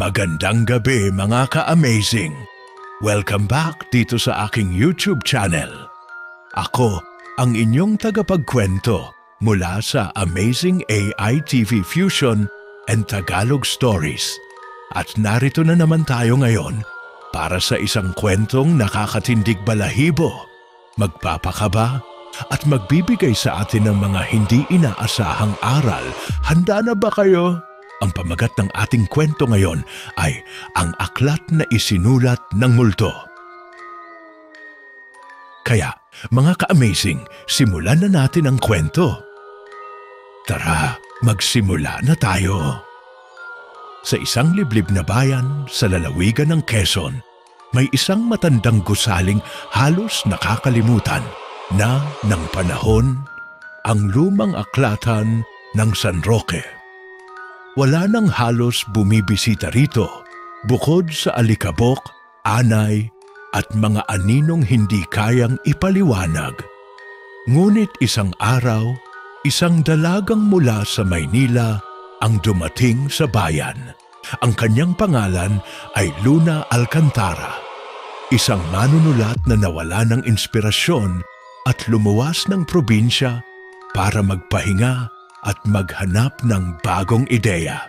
Magandang gabi mga ka-amazing! Welcome back dito sa aking YouTube channel. Ako ang inyong tagapagkwento mula sa Amazing AI TV Fusion and Tagalog Stories. At narito na naman tayo ngayon para sa isang kwentong nakakatindig balahibo, magpapakaba at magbibigay sa atin ng mga hindi inaasahang aral. Handa na ba kayo? Ang pamagat ng ating kwento ngayon ay ang aklat na isinulat ng multo. Kaya, mga ka-amazing, simulan na natin ang kwento. Tara, magsimula na tayo. Sa isang liblib na bayan sa lalawigan ng Quezon, may isang matandang gusaling halos nakakalimutan na ng panahon ang lumang aklatan ng San Roque. Wala nang halos bumibisita rito bukod sa alikabok, anay at mga aninong hindi kayang ipaliwanag. Ngunit isang araw, isang dalagang mula sa Maynila ang dumating sa bayan. Ang kanyang pangalan ay Luna Alcantara, isang manunulat na nawala ng inspirasyon at lumuwas ng probinsya para magpahinga at maghanap ng bagong ideya.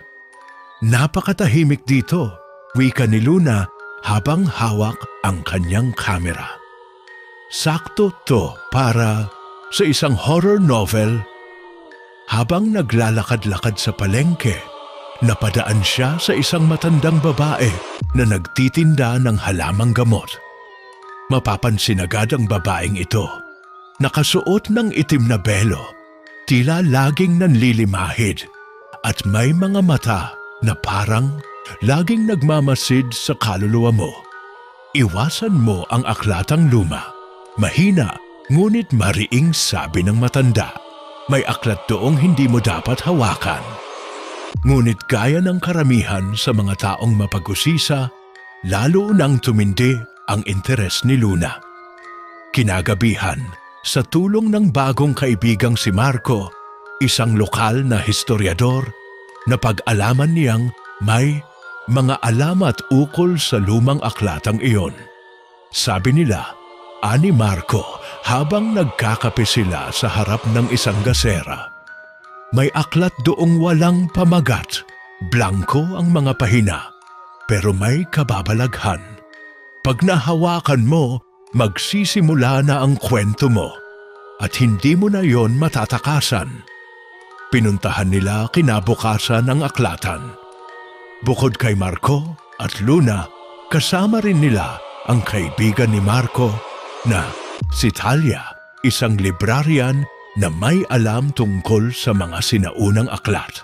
Napakatahimik dito, wika ni Luna habang hawak ang kanyang kamera. Sakto to para sa isang horror novel. Habang naglalakad-lakad sa palengke, napadaan siya sa isang matandang babae na nagtitinda ng halamang gamot. Mapapansin agad ang babaeng ito. Nakasuot ng itim na belo, tila laging nanlilimahid at may mga mata na parang laging nagmamasid sa kaluluwa mo. Iwasan mo ang aklatang luma. Mahina, ngunit mariing sabi ng matanda. May aklat doong hindi mo dapat hawakan. Ngunit gaya ng karamihan sa mga taong mapag-usisa, lalo nang tumindi ang interes ni Luna. Kinagabihan, sa tulong ng bagong kaibigang si Marco, isang lokal na historiador, napag-alaman niyang may mga alamat ukol sa lumang aklatang iyon. Sabi nila, ani Marco, habang nagkakape sila sa harap ng isang gasera. May aklat doong walang pamagat, blanko ang mga pahina, pero may kababalaghan. Pag nahawakan mo, magsisimula na ang kwento mo at hindi mo na yon matatakasan. Pinuntahan nila kinabukasan ang aklatan. Bukod kay Marco at Luna, kasama rin nila ang kaibigan ni Marco na si Talia, isang librarian na may alam tungkol sa mga sinaunang aklat.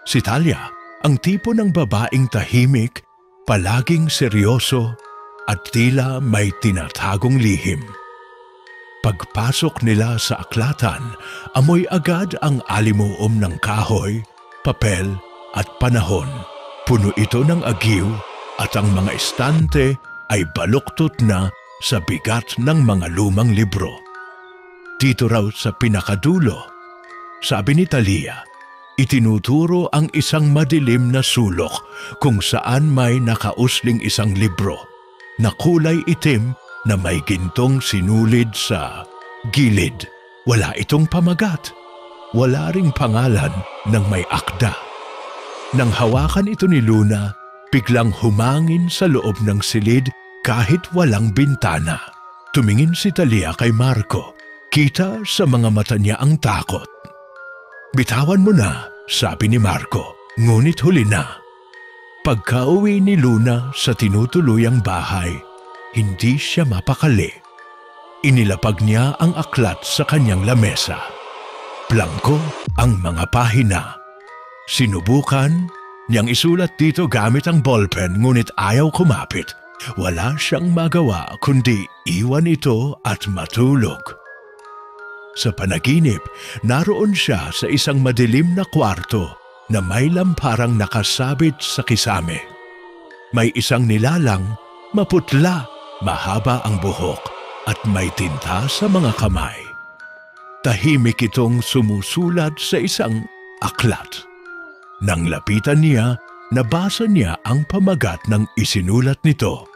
Si Talia, ang tipo ng babaeng tahimik, palaging seryoso at tila may tinatagong lihim. Pagpasok nila sa aklatan, amoy agad ang alimuom ng kahoy, papel at panahon. Puno ito ng agiw at ang mga estante ay baluktot na sa bigat ng mga lumang libro. Dito raw sa pinakadulo, sabi ni Talia, itinuturo ang isang madilim na sulok kung saan may nakausling isang libro na kulay itim na may gintong sinulid sa gilid. Wala itong pamagat. Wala ring pangalan ng may akda. Nang hawakan ito ni Luna, biglang humangin sa loob ng silid kahit walang bintana. Tumingin si Talia kay Marco. Kita sa mga mata niya ang takot. Bitawan mo na, sabi ni Marco, ngunit huli na. Pagka-uwi ni Luna sa tinutuluyang bahay, hindi siya mapakali. Inilapag niya ang aklat sa kanyang lamesa. Blanko ang mga pahina. Sinubukan niyang isulat dito gamit ang ballpen ngunit ayaw kumapit. Wala siyang magawa kundi iwan ito at matulog. Sa panaginip, naroon siya sa isang madilim na kwarto na may lamparang nakasabit sa kisame. May isang nilalang, maputla, mahaba ang buhok at may tinta sa mga kamay. Tahimik itong sumusulat sa isang aklat. Nang lapitan niya, nabasa niya ang pamagat ng isinulat nito,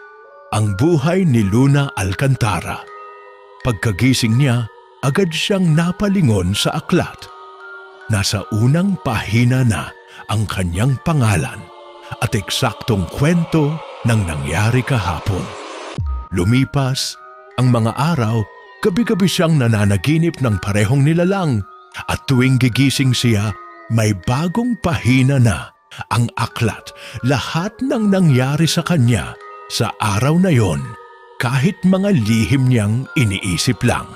Ang Buhay ni Luna Alcantara. Pagkagising niya, agad siyang napalingon sa aklat. Nasa unang pahina na ang kanyang pangalan at eksaktong kwento ng nangyari kahapon. Lumipas ang mga araw, gabi-gabi siyang nananaginip ng parehong nilalang at tuwing gigising siya, may bagong pahina na ang aklat. Lahat ng nangyari sa kanya sa araw na yon, kahit mga lihim niyang iniisip lang.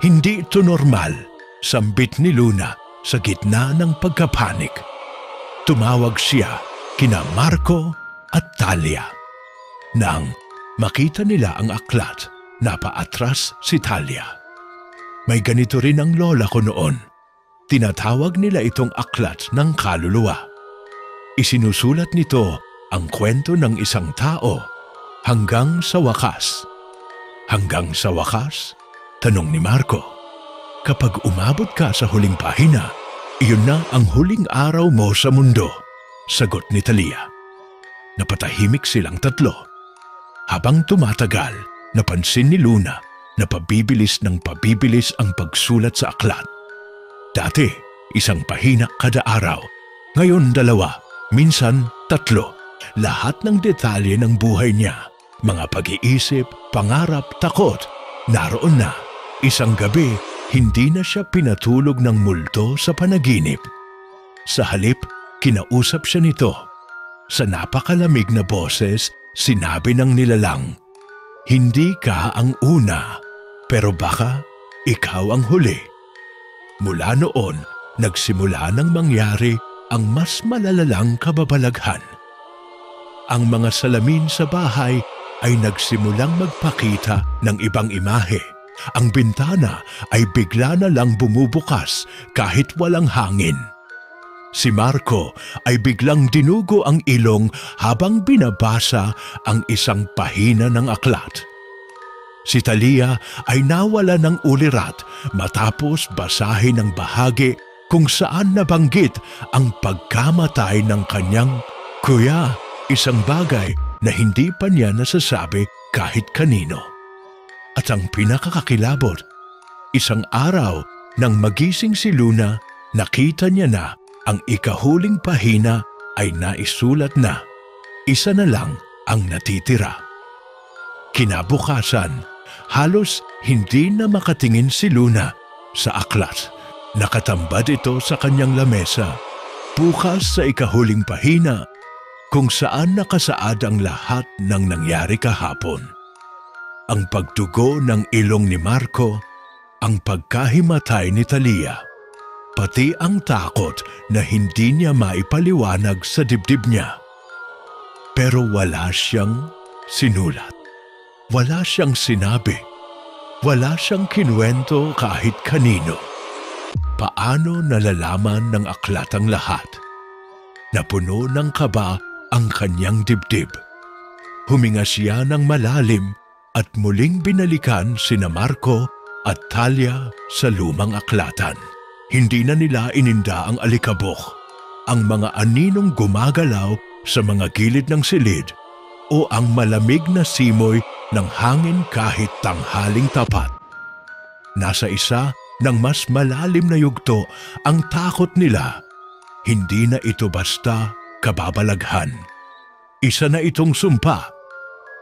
Hindi ito normal, sambit ni Luna sa gitna ng pagkapanik. Tumawag siya kina Marco at Talia. Nang makita nila ang aklat, napaatras si Talia. May ganito rin ang lola ko noon. Tinatawag nila itong aklat ng kaluluwa. Isinusulat nito ang kwento ng isang tao hanggang sa wakas. Hanggang sa wakas? Tanong ni Marco. Kapag umabot ka sa huling pahina, iyon na ang huling araw mo sa mundo, sagot ni Talia. Napatahimik silang tatlo. Habang tumatagal, napansin ni Luna na pabibilis ng pabibilis ang pagsulat sa aklat. Dati, isang pahina kada araw. Ngayon 2, minsan 3. Lahat ng detalye ng buhay niya, mga pag-iisip, pangarap, takot, naroon na. Isang gabi, hindi na siya pinatulog ng multo sa panaginip. Sa halip, kinausap siya nito. Sa napakalamig na boses, sinabi ng nilalang, Hindi ka ang una, pero baka ikaw ang huli. Mula noon, nagsimula ng mangyari ang mas malalalang kababalaghan. Ang mga salamin sa bahay ay nagsimulang magpakita ng ibang imahe. Ang bintana ay bigla na lang bumubukas kahit walang hangin. Si Marco ay biglang dinugo ang ilong habang binabasa ang isang pahina ng aklat. Si Talia ay nawala ng ulirat matapos basahin ang bahagi kung saan nabanggit ang pagkamatay ng kanyang kuya, isang bagay na hindi pa niya nasasabi kahit kanino. At ang pinakakakilabot, isang araw nang magising si Luna, nakita niya na ang ikahuling pahina ay naisulat na. Isa na lang ang natitira. Kinabukasan, halos hindi na makatingin si Luna sa aklat. Nakatambad ito sa kanyang lamesa, bukas sa ikahuling pahina, kung saan nakasaad ang lahat ng nangyari kahapon. Ang pagdugo ng ilong ni Marco, ang pagkahimatay ni Talia, pati ang takot na hindi niya maipaliwanag sa dibdib niya. Pero wala siyang sinulat. Wala siyang sinabi. Wala siyang kinuwento kahit kanino. Paano nalalaman ng aklat ang lahat? Napuno ng kaba ang kanyang dibdib. Huminga siya ng malalim at muling binalikan sina Marco at Talia sa lumang aklatan. Hindi na nila ininda ang alikabok, ang mga aninong gumagalaw sa mga gilid ng silid o ang malamig na simoy ng hangin kahit tanghaling tapat. Nasa isa ng mas malalim na yugto ang takot nila. Hindi na ito basta kababalaghan. Isa na itong sumpa.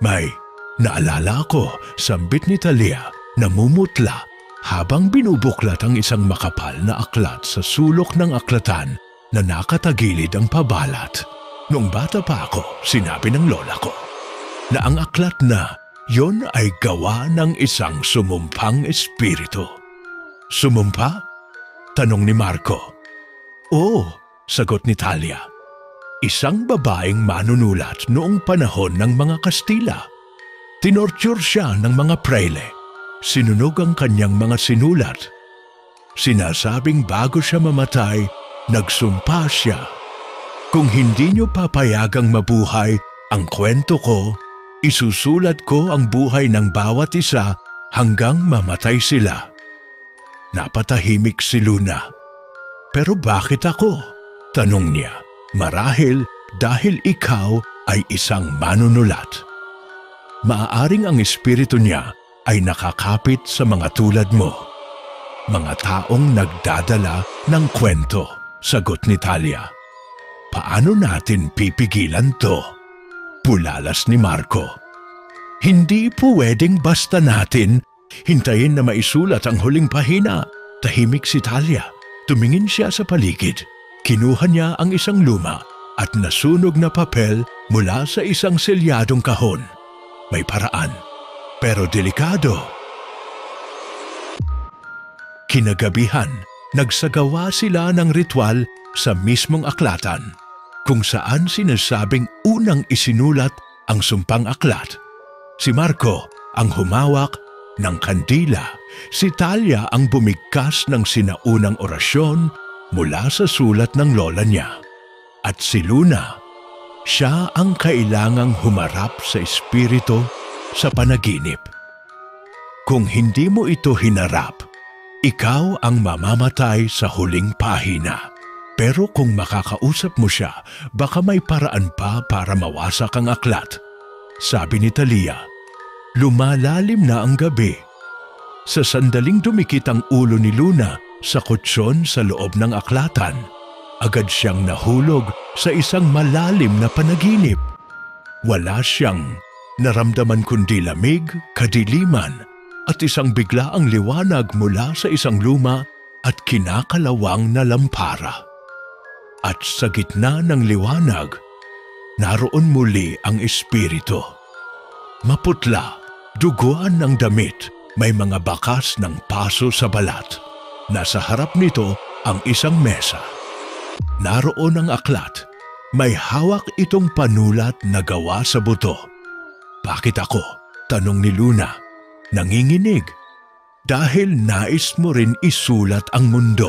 May naalala ko, sambit ni Talia, namumutla habang binubuklat ang isang makapal na aklat sa sulok ng aklatan na nakatagilid ang pabalat. Noong bata pa ako, sinabi ng lola ko na ang aklat na yon ay gawa ng isang sumumpang espiritu. Sumumpa? Tanong ni Marco. Oo, sagot ni Talia. Isang babaeng manunulat noong panahon ng mga Kastila. Tinorture siya ng mga praile. Sinunog ang kanyang mga sinulat. Sinasabing bago siya mamatay, nagsumpa siya. Kung hindi niyo papayagang mabuhay ang kwento ko, isusulat ko ang buhay ng bawat isa hanggang mamatay sila. Napatahimik si Luna. Pero bakit ako? Tanong niya. Marahil dahil ikaw ay isang manunulat. Maaaring ang espiritu niya ay nakakapit sa mga tulad mo. Mga taong nagdadala ng kwento, sagot ni Talia. Paano natin pipigilan to? Bulalas ni Marco. Hindi pwedeng basta natin hintayin na maisulat ang huling pahina. Tahimik si Talia. Tumingin siya sa paligid. Kinuha niya ang isang luma at nasunog na papel mula sa isang selyadong kahon. May paraan, pero delikado. Kinagabihan, nagsagawa sila ng ritual sa mismong aklatan, kung saan sinasabing unang isinulat ang sumpang aklat. Si Marco ang humawak ng kandila, si Talia ang bumigkas ng sinaunang orasyon mula sa sulat ng lola niya. At si Luna, siya ang kailangang humarap sa espiritu sa panaginip. Kung hindi mo ito hinarap, ikaw ang mamamatay sa huling pahina. Pero kung makakausap mo siya, baka may paraan pa para mawasak ang aklat. Sabi ni Talia, lumalalim na ang gabi. Sa sandaling dumikit ang ulo ni Luna sa kutsyon sa loob ng aklatan, agad siyang nahulog sa isang malalim na panaginip. Wala siyang naramdaman kundi lamig, kadiliman, at isang biglaang liwanag mula sa isang luma at kinakalawang na lampara. At sa gitna ng liwanag, naroon muli ang espiritu. Maputla, duguan ng damit, may mga bakas ng paso sa balat. Nasa harap nito ang isang mesa. Naroon ang aklat. May hawak itong panulat na gawa sa buto. Bakit ako? Tanong ni Luna. Nanginginig. Dahil nais mo rin isulat ang mundo.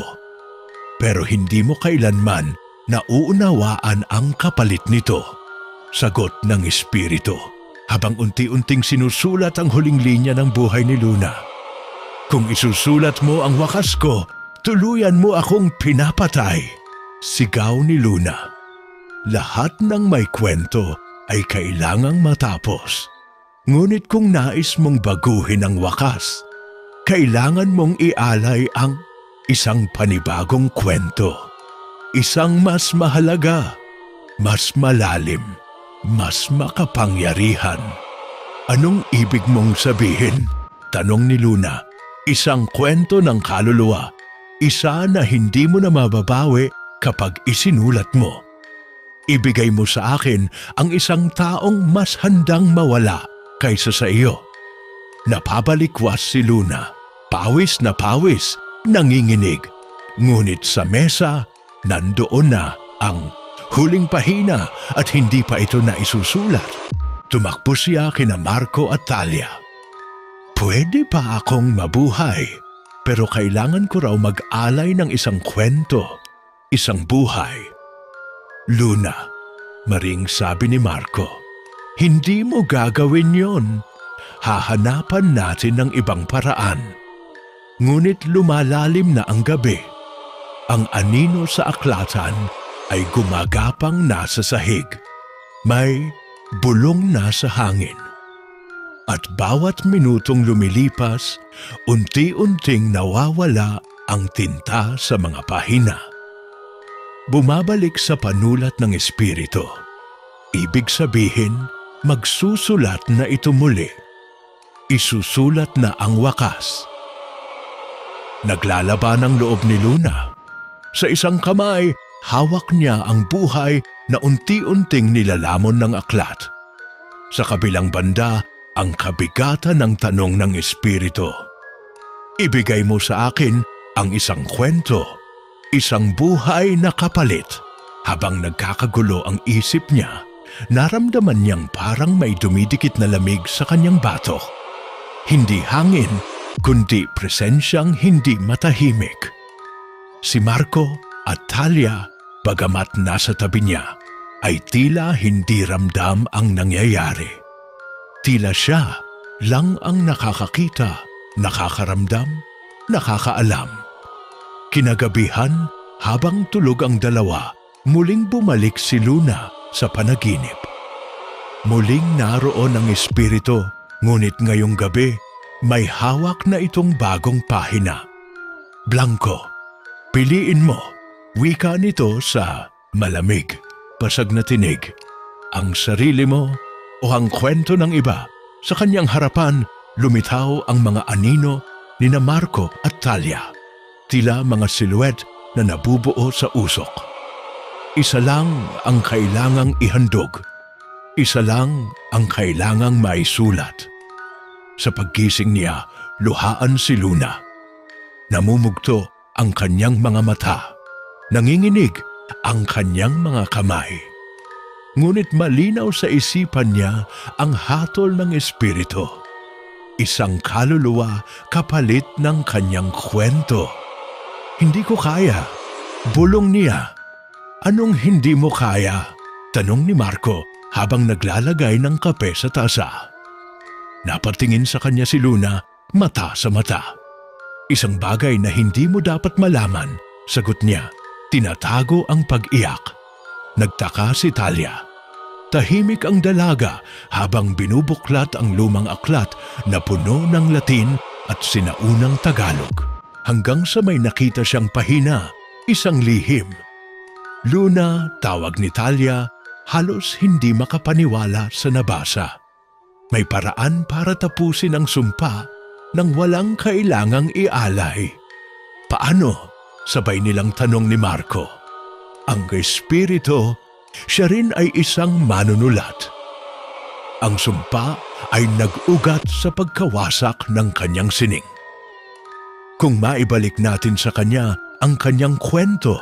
Pero hindi mo kailanman nauunawaan ang kapalit nito. Sagot ng espiritu, habang unti-unting sinusulat ang huling linya ng buhay ni Luna. Kung isusulat mo ang wakas ko, tuluyan mo akong pinapatay. Sigaw ni Luna. Lahat ng may kwento ay kailangang matapos. Ngunit kung nais mong baguhin ang wakas, kailangan mong ialay ang isang panibagong kwento. Isang mas mahalaga, mas malalim, mas makapangyarihan. Anong ibig mong sabihin? Tanong ni Luna. Isang kwento ng kaluluwa. Isa na hindi mo na mababawi kapag isinulat mo. Ibigay mo sa akin ang isang taong mas handang mawala kaysa sa iyo. Napabalikwas si Luna. Pawis na pawis, nanginginig. Ngunit sa mesa, nandoon na ang huling pahina at hindi pa ito na isusulat. Tumakbo siya kina Marco at Talia. Pwede pa akong mabuhay, pero kailangan ko raw mag-alay ng isang kwento, isang buhay. Luna, maring sabi ni Marco, hindi mo gagawin yon. Hahanapan natin ng ibang paraan. Ngunit lumalalim na ang gabi. Ang anino sa aklatan ay gumagapang nasa sahig. May bulong na sa hangin. At bawat minutong lumilipas, unti-unting nawawala ang tinta sa mga pahina. Bumabalik sa panulat ng espiritu. Ibig sabihin, magsusulat na ito muli. Isusulat na ang wakas. Naglalaban ang loob ni Luna. Sa isang kamay, hawak niya ang buhay na unti-unting nilalamon ng aklat. Sa kabilang banda, ang kabigatan ng tanong ng espiritu. Ibigay mo sa akin ang isang kwento, isang buhay na kapalit. Habang nagkakagulo ang isip niya, naramdaman niyang parang may dumidikit na lamig sa kanyang batok. Hindi hangin, kundi presensyang hindi matahimik. Si Marco at Talia, bagamat nasa tabi niya, ay tila hindi ramdam ang nangyayari. Tila siya lang ang nakakakita, nakakaramdam, nakakaalam. Kinagabihan, habang tulog ang dalawa, muling bumalik si Luna sa panaginip. Muling naroon ang espiritu, ngunit ngayong gabi, may hawak na itong bagong pahina. Blanco, piliin mo, wika nito sa malamig, pasag na tinig, ang sarili mo o ang kwento ng iba. Sa kanyang harapan, lumitaw ang mga anino ni na Marco at Talia, tila mga silhouette na nabubuo sa usok. Isa lang ang kailangang ihandog. Isa lang ang kailangang maisulat. Sa paggising niya, luhaan si Luna. Namumugto ang kanyang mga mata. Nanginginig ang kanyang mga kamay. Ngunit malinaw sa isipan niya ang hatol ng espiritu. Isang kaluluwa kapalit ng kanyang kwento. Hindi ko kaya. Bulong niya. Anong hindi mo kaya? Tanong ni Marco habang naglalagay ng kape sa tasa. Napatingin sa kanya si Luna, mata sa mata. Isang bagay na hindi mo dapat malaman, sagot niya. Tinatago ang pag-iyak. Nagtaka si Talia. Tahimik ang dalaga habang binubuklat ang lumang aklat na puno ng Latin at sinaunang Tagalog. Hanggang sa may nakita siyang pahina, isang lihim. Luna, tawag ni Talia, halos hindi makapaniwala sa nabasa. May paraan para tapusin ang sumpa nang walang kailangang ialay. Paano? Sabay nilang tanong ni Marco. Ang espiritu, siya rin ay isang manunulat. Ang sumpa ay nag-ugat sa pagkawasak ng kanyang sining. Kung maibalik natin sa kanya ang kanyang kwento,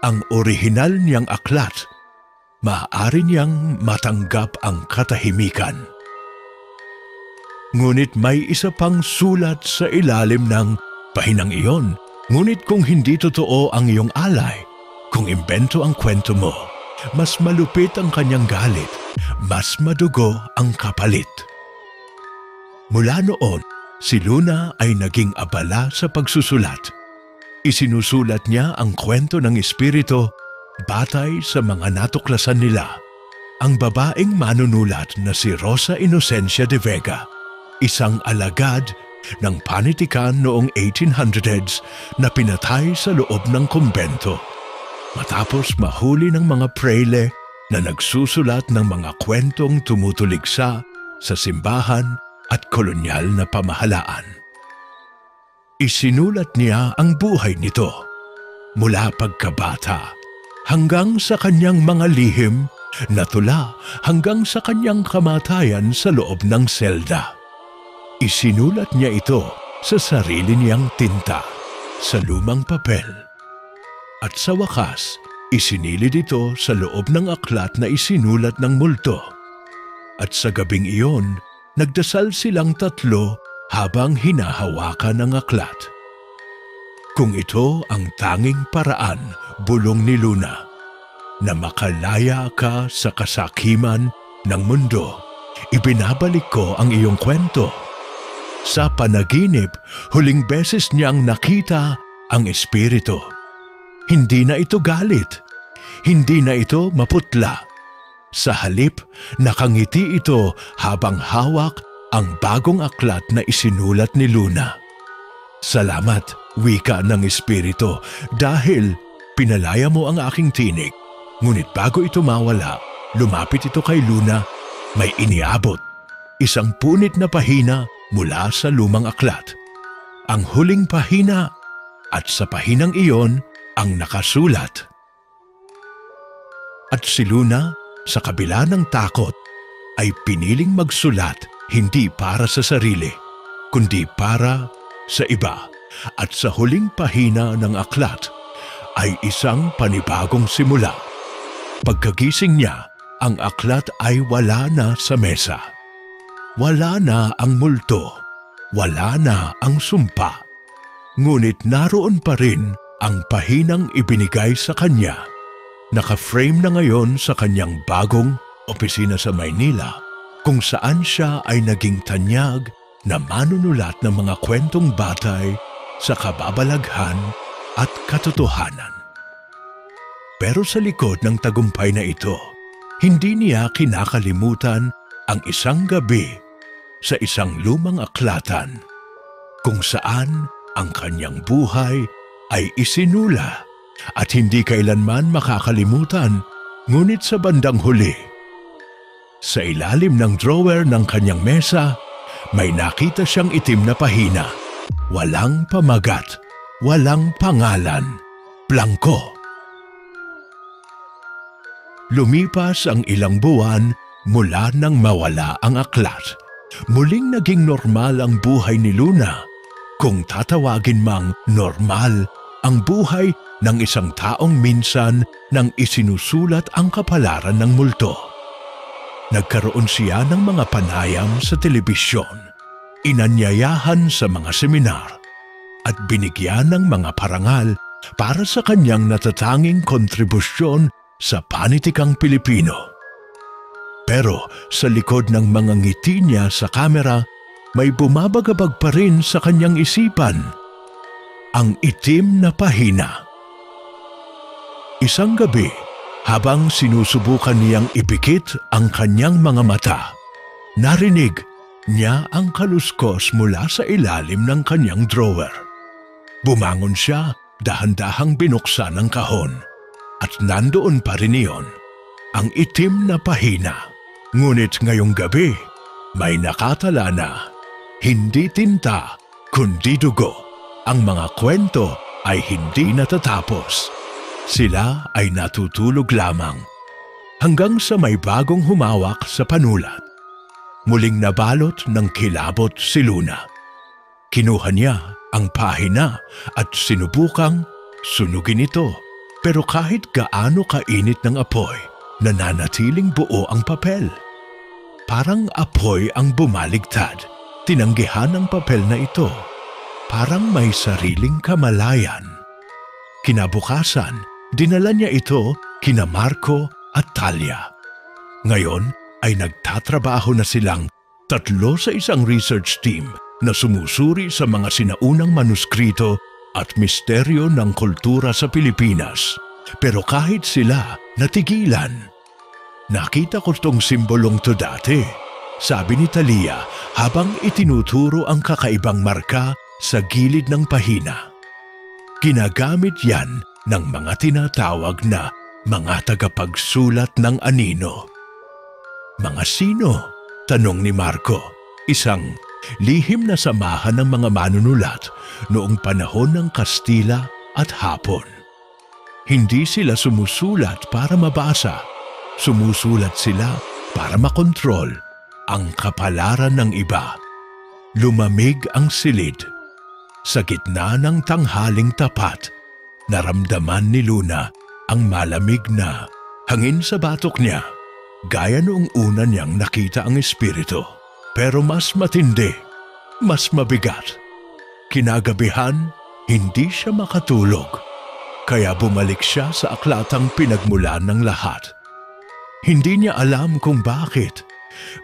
ang orihinal niyang aklat, maaari niyang matanggap ang katahimikan. Ngunit may isa pang sulat sa ilalim ng pahinang iyon. Ngunit kung hindi totoo ang iyong alay, kung imbento ang kwento mo, mas malupit ang kanyang galit, mas madugo ang kapalit. Mula noon, si Luna ay naging abala sa pagsusulat. Isinusulat niya ang kwento ng espiritu batay sa mga natuklasan nila. Ang babaeng manunulat na si Rosa Inocencia de Vega, isang alagad ng panitikan noong 1800s na pinatay sa loob ng kumbento. Matapos mahuli ng mga praile na nagsusulat ng mga kwentong tumutuligsa sa simbahan at kolonyal na pamahalaan. Isinulat niya ang buhay nito mula pagkabata hanggang sa kanyang mga lihim na tula hanggang sa kanyang kamatayan sa loob ng selda. Isinulat niya ito sa sarili niyang tinta, sa lumang papel. At sa wakas, isinilid ito sa loob ng aklat na isinulat ng multo. At sa gabing iyon, nagdasal silang tatlo habang hinahawakan ang aklat. Kung ito ang tanging paraan, bulong ni Luna, na makalaya ka sa kasakiman ng mundo, ibinabalik ko ang iyong kwento. Sa panaginip, huling beses niyang nakita ang espiritu. Hindi na ito galit. Hindi na ito maputla. Sa halip, nakangiti ito habang hawak ang bagong aklat na isinulat ni Luna. Salamat, wika ng espiritu, dahil pinalaya mo ang aking tinig. Ngunit bago ito mawala, lumapit ito kay Luna, may iniabot. Isang punit na pahina mula sa lumang aklat. Ang huling pahina at sa pahinang iyon ang nakasulat. At si Luna, sa kabila ng takot, ay piniling magsulat hindi para sa sarili, kundi para sa iba. At sa huling pahina ng aklat ay isang panibagong simula. Pagkagising niya, ang aklat ay wala na sa mesa. Wala na ang multo, wala na ang sumpa. Ngunit naroon pa rin ang pahinang ibinigay sa kanya. Naka-frame na ngayon sa kanyang bagong opisina sa Maynila, kung saan siya ay naging tanyag na manunulat ng mga kwentong batay sa kababalaghan at katotohanan. Pero sa likod ng tagumpay na ito, Hindi niya kinakalimutan ang isang gabi sa isang lumang aklatan kung saan ang kanyang buhay ay isinula at hindi kailanman makakalimutan, ngunit sa bandang huli, sa ilalim ng drawer ng kanyang mesa, may nakita siyang itim na pahina. Walang pamagat, walang pangalan, blanko. Lumipas ang ilang buwan mula nang mawala ang aklat. Muling naging normal ang buhay ni Luna. Kung tatawagin mang normal ang buhay ng isang taong minsan nang isinusulat ang kapalaran ng multo. Nagkaroon siya ng mga panayam sa telebisyon, inanyayahan sa mga seminar, at binigyan ng mga parangal para sa kanyang natatanging kontribusyon sa panitikang Pilipino. Pero sa likod ng mga ngiti niya sa kamera, may bumabagabag pa rin sa kanyang isipan, ang itim na pahina. Isang gabi, habang sinusubukan niyang ipikit ang kanyang mga mata, narinig niya ang kaluskos mula sa ilalim ng kanyang drawer. Bumangon siya, dahan-dahang binuksan ang kahon, at nandoon pa rin iyon, ang itim na pahina. Ngunit ngayong gabi, may nakatala na, hindi tinta, kundi dugo. Ang mga kwento ay hindi natatapos. Sila ay natutulog lamang hanggang sa may bagong humawak sa panulat. Muling nabalot ng kilabot si Luna. Kinuha niya ang pahina at sinubukang sunugin ito. Pero kahit gaano kainit ng apoy, nananatiling buo ang papel. Parang apoy ang bumaligtad. Tinanggihan ang papel na ito. Parang may sariling kamalayan. Kinabukasan, dinala niya ito kina Marco at Talia. Ngayon ay nagtatrabaho na silang tatlo sa isang research team na sumusuri sa mga sinaunang manuskrito at misteryo ng kultura sa Pilipinas. Pero kahit sila, natigilan. Nakita ko tong simbolong to dati, sabi ni Talia habang itinuturo ang kakaibang marka sa gilid ng pahina. Ginagamit yan ng mga tinatawag na mga tagapagsulat ng anino. Mga sino? Tanong ni Marco, isang lihim na samahan ng mga manunulat noong panahon ng Kastila at Hapon. Hindi sila sumusulat para mabasa. Sumusulat sila para makontrol ang kapalaran ng iba. Lumamig ang silid. Sa gitna ng tanghaling tapat, naramdaman ni Luna ang malamig na hangin sa batok niya, gaya noong una niyang nakita ang espiritu. Pero mas matindi, mas mabigat. Kinagabihan, hindi siya makatulog, kaya bumalik siya sa aklatang pinagmulan ng lahat. Hindi niya alam kung bakit,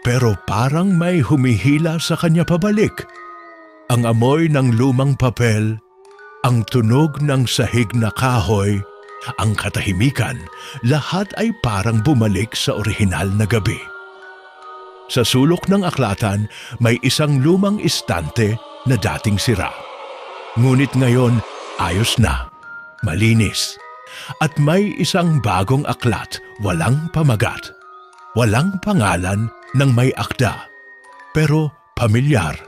pero parang may humihila sa kanya pabalik. Ang amoy ng lumang papel, ang tunog ng sahig na kahoy, ang katahimikan, lahat ay parang bumalik sa orihinal na gabi. Sa sulok ng aklatan, may isang lumang istante na dating sira. Ngunit ngayon, ayos na, malinis. At may isang bagong aklat, walang pamagat, walang pangalan ng may akda. Pero pamilyar.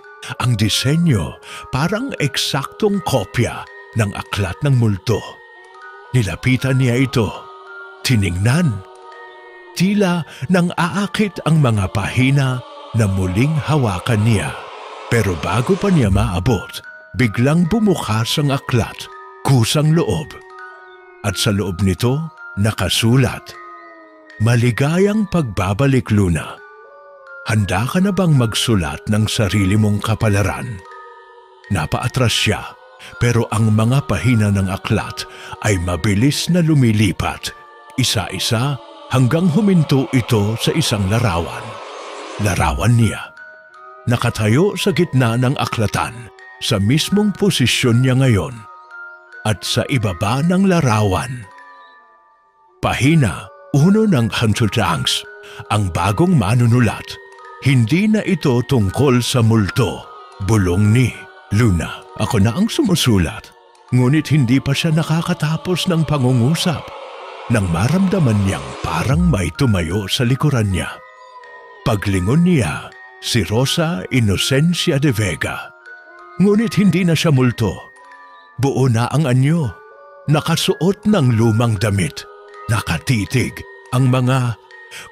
Ang disenyo parang eksaktong kopya ng aklat ng multo. Nilapitan niya ito, tiningnan. Tila nang aakit ang mga pahina na muling hawakan niya. Pero bago pa niya maabot, biglang bumukas ang aklat, kusang loob. At sa loob nito, nakasulat, "Maligayang pagbabalik, Luna. Handa ka na bang magsulat ng sarili mong kapalaran?" Napaatras siya, pero ang mga pahina ng aklat ay mabilis na lumilipat, isa-isa hanggang huminto ito sa isang larawan. Larawan niya. Nakatayo sa gitna ng aklatan, sa mismong posisyon niya ngayon. At sa ibaba ng larawan, pahina Uno ng Hansultangs, ang bagong manunulat. Hindi na ito tungkol sa multo. Bulong ni Luna. Ako na ang sumusulat. Ngunit hindi pa siya nakakatapos ng pangungusap nang maramdaman niyang parang may tumayo sa likuran niya. Paglingon niya, si Rosa Inocencia de Vega. Ngunit hindi na siya multo. Buo na ang anyo. Nakasuot ng lumang damit. Nakatitig ang mga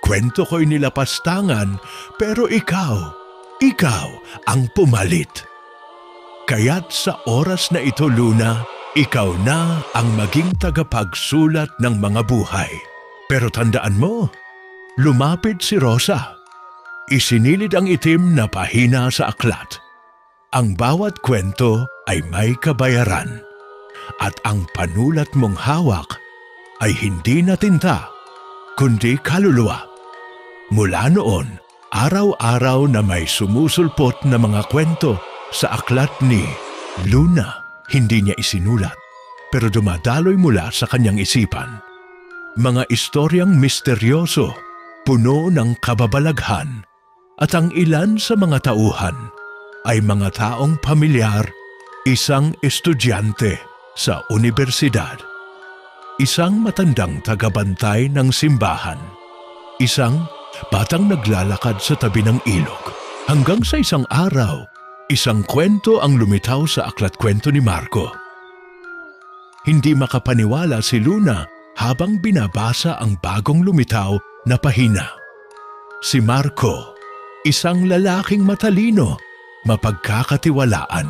kwento ko'y nilapastangan, pero ikaw ang pumalit. Kaya't sa oras na ito, Luna, ikaw na ang maging tagapagsulat ng mga buhay. Pero tandaan mo, lumapit si Rosa. Isinilid ang itim na pahina sa aklat. Ang bawat kwento ay may kabayaran. At ang panulat mong hawak ay hindi na tinta, kundi kaluluwa. Mula noon, araw-araw na may sumusulpot na mga kwento sa aklat ni Luna. Hindi niya isinulat, pero dumadaloy mula sa kanyang isipan. Mga istoryang misteryoso, puno ng kababalaghan, at ang ilan sa mga tauhan ay mga taong pamilyar, isang estudyante sa unibersidad, isang matandang tagabantay ng simbahan, isang batang naglalakad sa tabi ng ilog. Hanggang sa isang araw, isang kwento ang lumitaw sa aklat-kwento ni Marco. Hindi makapaniwala si Luna habang binabasa ang bagong lumitaw na pahina. Si Marco, isang lalaking matalino, mapagkakatiwalaan,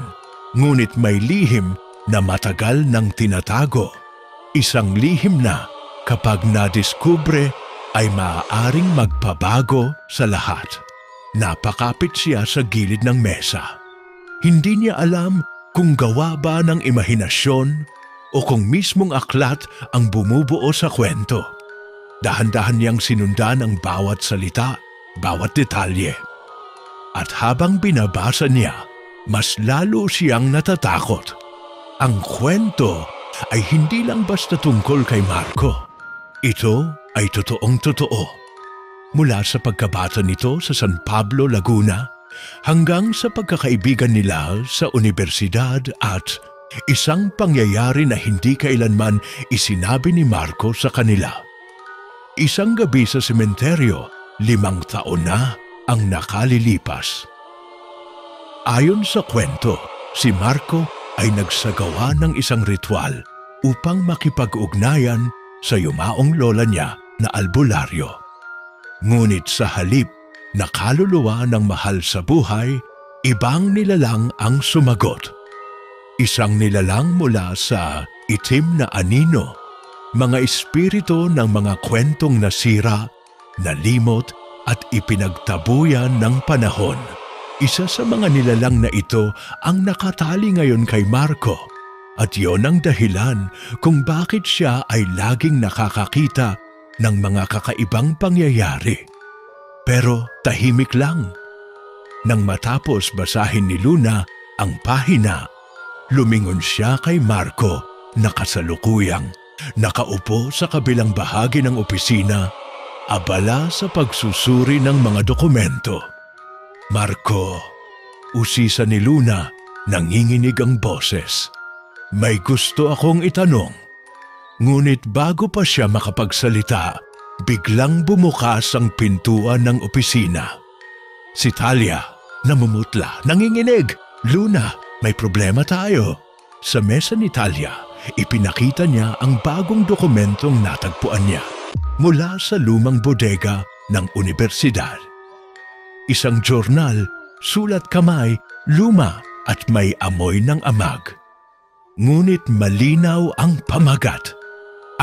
ngunit may lihim na matagal nang tinatago. Isang lihim na kapag nadiskubre ay maaaring magpabago sa lahat. Napakapit siya sa gilid ng mesa. Hindi niya alam kung gawa ba ng imahinasyon o kung mismong aklat ang bumubuo sa kwento. Dahan-dahan niyang sinundan ang bawat salita, bawat detalye. At habang binabasa niya, mas lalo siyang natatakot. Ang kwento ay hindi lang basta tungkol kay Marco. Ito ay totoong-totoo. Mula sa pagkabata nito sa San Pablo, Laguna, hanggang sa pagkakaibigan nila sa unibersidad at isang pangyayari na hindi kailanman isinabi ni Marco sa kanila. Isang gabi sa sementeryo, 5 taon na ang nakalilipas. Ayon sa kwento, si Marco ay nagsagawa ng isang ritual upang makipag-ugnayan sa yumaong lola niya na albularyo. Ngunit sa halip na kaluluwa ng mahal sa buhay, ibang nilalang ang sumagot. Isang nilalang mula sa itim na anino, mga espiritu ng mga kwentong nasira, nalimot at ipinagtabuyan ng panahon. Isa sa mga nilalang na ito ang nakatali ngayon kay Marco, at yon ang dahilan kung bakit siya ay laging nakakakita ng mga kakaibang pangyayari. Pero tahimik lang. Nang matapos basahin ni Luna ang pahina, lumingon siya kay Marco na kasalukuyang nakaupo sa kabilang bahagi ng opisina, abala sa pagsusuri ng mga dokumento. Marco, usisa ni Luna, nanginginig ang boses. May gusto akong itanong. Ngunit bago pa siya makapagsalita, biglang bumukas ang pintuan ng opisina. Si Talia, namumutla, nanginginig. Luna, may problema tayo. Sa mesa ni Talia, ipinakita niya ang bagong dokumentong natagpuan niya mula sa lumang bodega ng unibersidad. Isang journal, sulat kamay, luma at may amoy ng amag. Ngunit malinaw ang pamagat.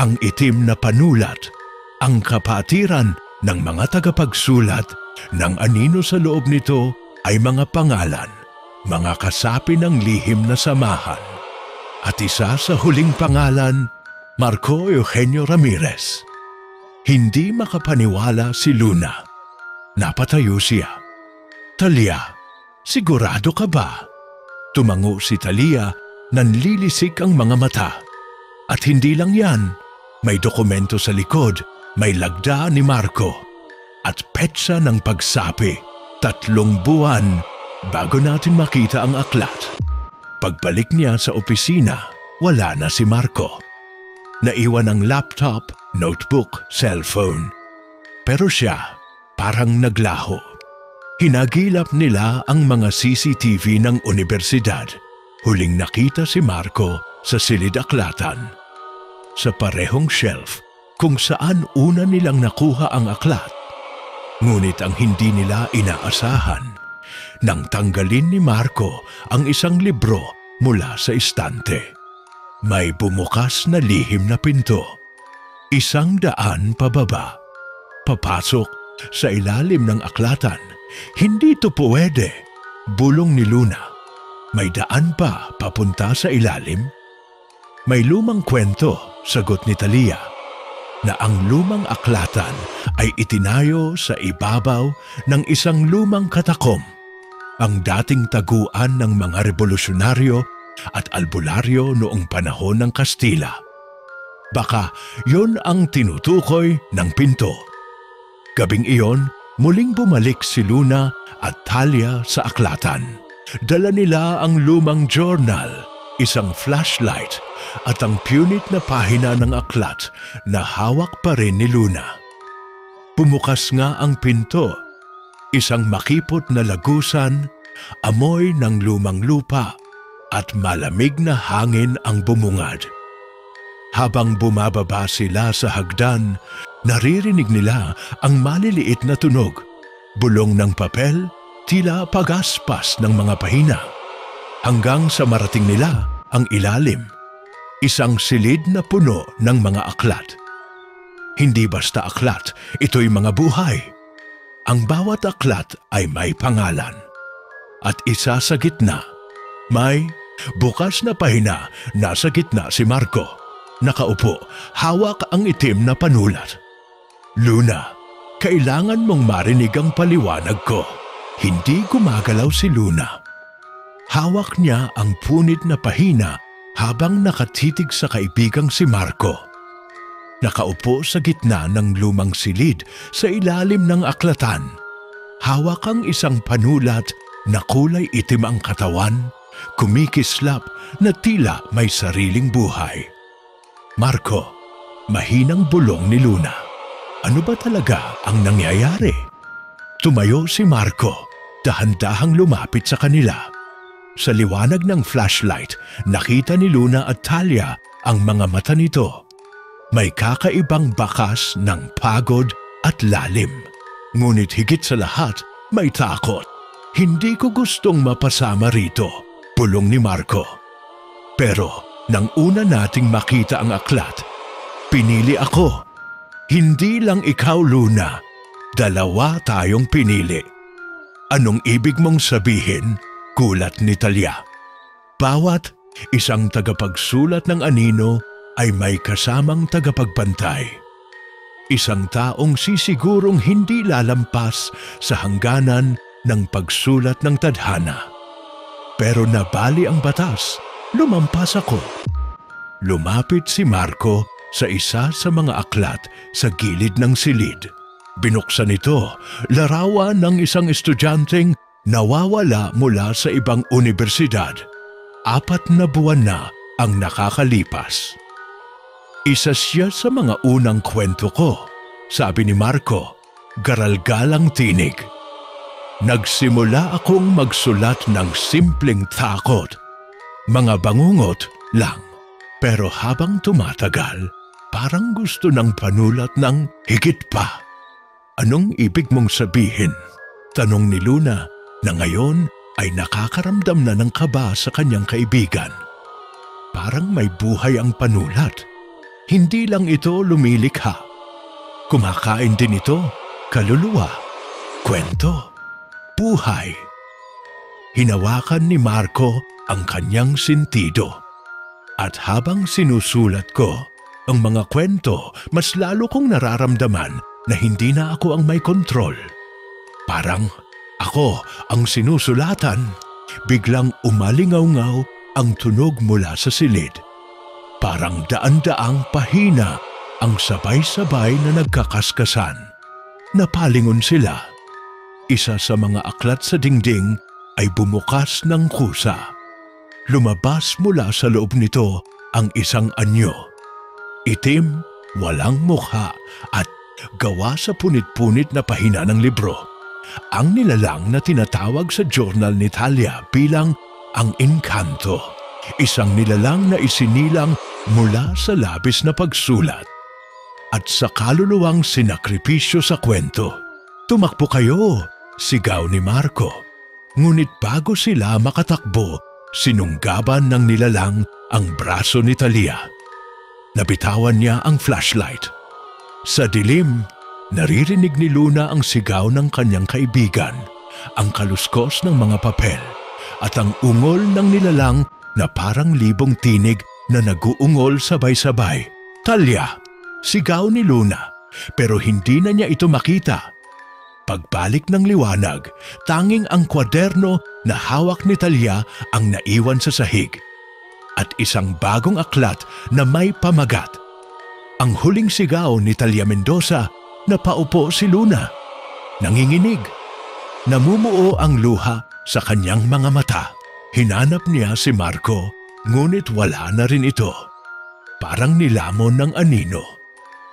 Ang itim na panulat, ang kapatiran ng mga tagapagsulat ng anino sa loob nito ay mga pangalan, mga kasapi ng lihim na samahan. At isa sa huling pangalan, Marco Eugenio Ramirez. Hindi makapaniwala si Luna. Napatayo siya. Talia, sigurado ka ba? Tumango si Talia, nanlilisik ang mga mata. At hindi lang yan, may dokumento sa likod may lagda ni Marco at petsa ng pagsapi. 3 buwan bago natin makita ang aklat. Pagbalik niya sa opisina, wala na si Marco. Naiwan ang laptop, notebook, cellphone. Pero siya, parang naglaho. Hinagilap nila ang mga CCTV ng universidad. Huling nakita si Marco sa silid-aklatan. Sa parehong shelf kung saan una nilang nakuha ang aklat. Ngunit ang hindi nila inaasahan, nang tanggalin ni Marco ang isang libro mula sa istante. May bumukas na lihim na pinto. 100 pababa. Papasok sa ilalim ng aklatan. Hindi ito pwede. Bulong ni Luna. May daan pa papunta sa ilalim? May lumang kwento, sagot ni Talia, na ang lumang aklatan ay itinayo sa ibabaw ng isang lumang katakom, ang dating taguan ng mga revolusyonaryo at albularyo noong panahon ng Kastila. Baka yon ang tinutukoy ng pinto. Gabing iyon, muling bumalik si Luna at Talia sa aklatan. Dala nila ang lumang journal, isang flashlight at ang punit na pahina ng aklat na hawak pa rin ni Luna. Pumukas nga ang pinto. Isang makipot na lagusan, amoy ng lumang lupa at malamig na hangin ang bumungad. Habang bumababa sila sa hagdan, naririnig nila ang maliliit na tunog, bulong ng papel, tila pagaspas ng mga pahina. Hanggang sa marating nila ang ilalim, isang silid na puno ng mga aklat. Hindi basta aklat, ito'y mga buhay. Ang bawat aklat ay may pangalan. At isa sa gitna, may bukas na pahina. Nasa gitna si Marco. Nakaupo, hawak ang itim na panulat. Luna, kailangan mong marinig ang paliwanag ko. Hindi gumagalaw si Luna. Hawak niya ang punit na pahina habang nakatitig sa kaibigang si Marco. Nakaupo sa gitna ng lumang silid sa ilalim ng aklatan. Hawak ang isang panulat na kulay itim ang katawan, kumikislap na tila may sariling buhay. Marco, mahinang bulong ni Luna. Ano ba talaga ang nangyayari? Tumayo si Marco, dahan-dahang lumapit sa kanila. Sa liwanag ng flashlight, nakita ni Luna at Talia ang mga mata nito. May kakaibang bakas ng pagod at lalim. Ngunit higit sa lahat, may takot. Hindi ko gustong mapasama rito, bulong ni Marco. Pero nang una nating makita ang aklat, pinili ako. Hindi lang ikaw, Luna. 2 tayong pinili. Anong ibig mong sabihin? Gulat ni Talia. Bawat isang tagapagsulat ng anino ay may kasamang tagapagbantay. Isang taong sisigurong hindi lalampas sa hangganan ng pagsulat ng tadhana. Pero nabali ang batas, lumampas ako. Lumapit si Marco sa isa sa mga aklat sa gilid ng silid. Binuksan ito, larawan ng isang estudyanteng nawawala mula sa ibang universidad. 4 na buwan na ang nakakalipas. Isa siya sa mga unang kwento ko, sabi ni Marco, garalgalang tinig. Nagsimula akong magsulat ng simpleng takot. Mga bangungot lang. Pero habang tumatagal, parang gusto ng panulat ng higit pa. Anong ibig mong sabihin? Tanong ni Luna na ngayon ay nakakaramdam na ng kaba sa kanyang kaibigan. Parang may buhay ang panulat. Hindi lang ito lumilikha. Kumakain din ito, kaluluwa, kwento, buhay. Hinawakan ni Marco ang kanyang sentido. At habang sinusulat ko ang mga kwento, mas lalo kong nararamdaman na hindi na ako ang may kontrol. Parang ako ang sinusulatan. Biglang umalingaw-ngaw ang tunog mula sa silid. Parang daan-daang pahina ang sabay-sabay na nagkakaskasan. Napalingon sila. Isa sa mga aklat sa dingding ay bumukas ng kusa. Lumabas mula sa loob nito ang isang anyo. Itim, walang mukha at gawa sa punit-punit na pahina ng libro. Ang nilalang na tinatawag sa journal ni Talia bilang ang Encanto. Isang nilalang na isinilang mula sa labis na pagsulat at sa kaluluwang sinakripisyo sa kwento. Tumakbo kayo, sigaw ni Marco. Ngunit bago sila makatakbo, sinunggaban ng nilalang ang braso ni Talia. Nabitawan niya ang flashlight. Sa dilim, naririnig ni Luna ang sigaw ng kanyang kaibigan, ang kaluskos ng mga papel, at ang ungol ng nilalang na parang libong tinig na nag-uungol sabay-sabay. "Talia!" sigaw ni Luna, pero hindi na niya ito makita. Pagbalik ng liwanag, tanging ang kwaderno na hawak ni Talia ang naiwan sa sahig at isang bagong aklat na may pamagat. Ang huling sigaw ni Talia Mendoza. Napaupo si Luna. Nanginginig. Namumuo ang luha sa kanyang mga mata. Hinanap niya si Marco, ngunit wala na rin ito. Parang nilamon ng anino.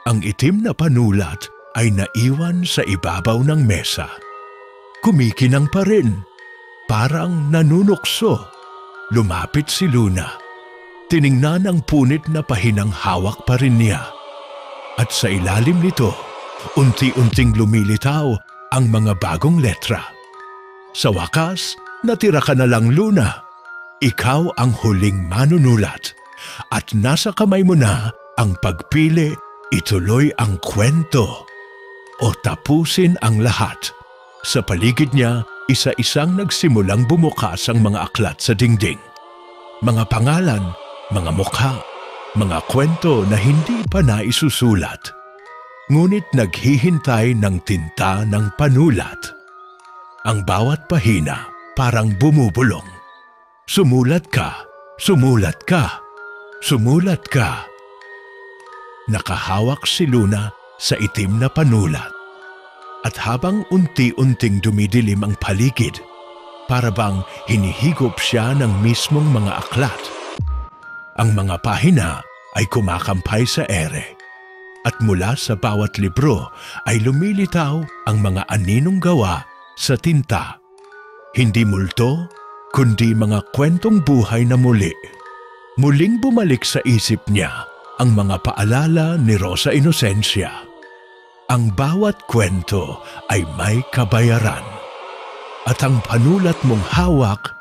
Ang itim na panulat ay naiwan sa ibabaw ng mesa. Kumikinang pa rin. Parang nanunukso. Lumapit si Luna. Tiningnan ang punit na pahinang hawak pa rin niya. At sa ilalim nito, unti-unting lumilitaw ang mga bagong letra. Sa wakas, natira ka na lang, Luna. Ikaw ang huling manunulat at nasa kamay mo na ang pagpili, ituloy ang kwento o tapusin ang lahat. Sa paligid niya, isa-isang nagsimulang bumukas ang mga aklat sa dingding. Mga pangalan, mga mukha, mga kwento na hindi pa naisusulat. Ngunit naghihintay ng tinta ng panulat. Ang bawat pahina parang bumubulong. Sumulat ka, sumulat ka, sumulat ka. Nakahawak si Luna sa itim na panulat. At habang unti-unting dumidilim ang paligid, para bang hinihigop siya ng mismong mga aklat. Ang mga pahina ay kumakampay sa ere. At mula sa bawat libro ay lumilitaw ang mga aninong gawa sa tinta. Hindi multo, kundi mga kwentong buhay na muli. Muling bumalik sa isip niya ang mga paalala ni Rosa Inocencia. Ang bawat kwento ay may kabayaran. At ang panulat mong hawak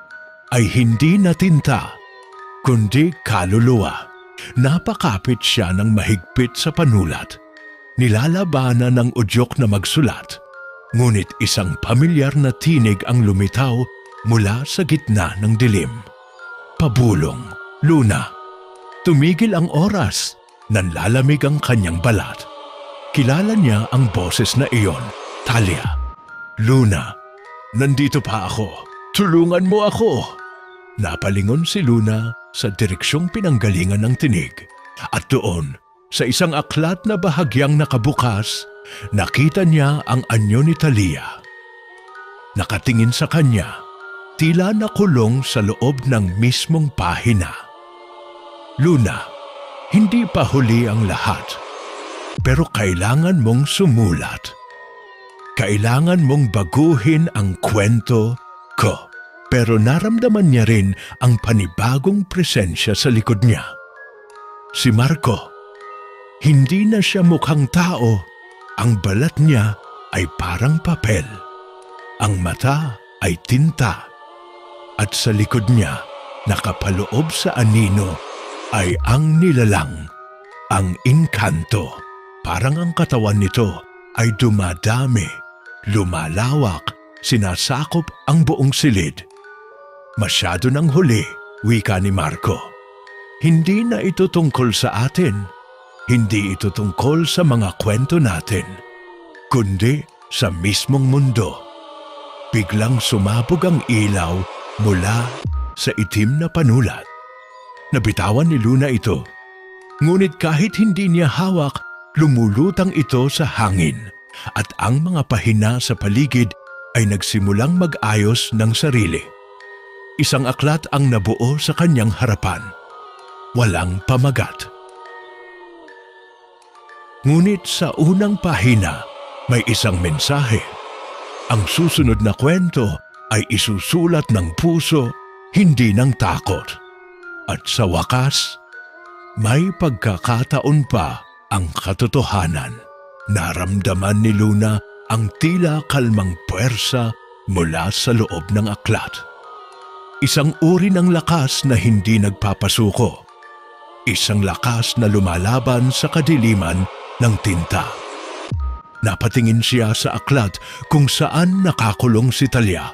ay hindi na tinta, kundi kaluluwa. Napakapit siya ng mahigpit sa panulat. Nilalabanan ng udyok na magsulat. Ngunit isang pamilyar na tinig ang lumitaw mula sa gitna ng dilim. "Pabulong, Luna." Tumigil ang oras. Nanlalamig ang kanyang balat. Kilala niya ang boses na iyon. "Talia." "Luna, nandito pa ako. Tulungan mo ako." Napalingon si Luna sa direksyong pinanggalingan ng tinig. At doon, sa isang aklat na bahagyang nakabukas, nakita niya ang anyo ni Talia. Nakatingin sa kanya, tila nakulong sa loob ng mismong pahina. "Luna, hindi pa huli ang lahat. Pero kailangan mong sumulat. Kailangan mong baguhin ang kwento ko." Pero naramdaman niya rin ang panibagong presensya sa likod niya. Si Marco. Hindi na siya mukhang tao. Ang balat niya ay parang papel. Ang mata ay tinta. At sa likod niya, nakapaloob sa anino, ay ang nilalang, ang Encanto. Parang ang katawan nito ay dumadami, lumalawak, sinasakop ang buong silid. "Masyado nang huli," wika ni Marco. "Hindi na ito tungkol sa atin. Hindi ito tungkol sa mga kwento natin, kundi sa mismong mundo." Biglang sumabog ang ilaw mula sa itim na panulat. Nabitawan ni Luna ito. Ngunit kahit hindi niya hawak Lumulutang ito sa hangin at ang mga pahina sa paligid ay nagsimulang mag-ayos ng sarili. Isang aklat ang nabuo sa kanyang harapan. Walang pamagat. Ngunit sa unang pahina, may isang mensahe. Ang susunod na kwento ay isusulat ng puso, hindi ng takot. At sa wakas, may pagkakataon pa ang katotohanan. Naramdaman ni Luna ang tila kalmang puwersa mula sa loob ng aklat. Isang uri ng lakas na hindi nagpapasuko. Isang lakas na lumalaban sa kadiliman ng tinta. Napatingin siya sa aklat kung saan nakakulong si Talia.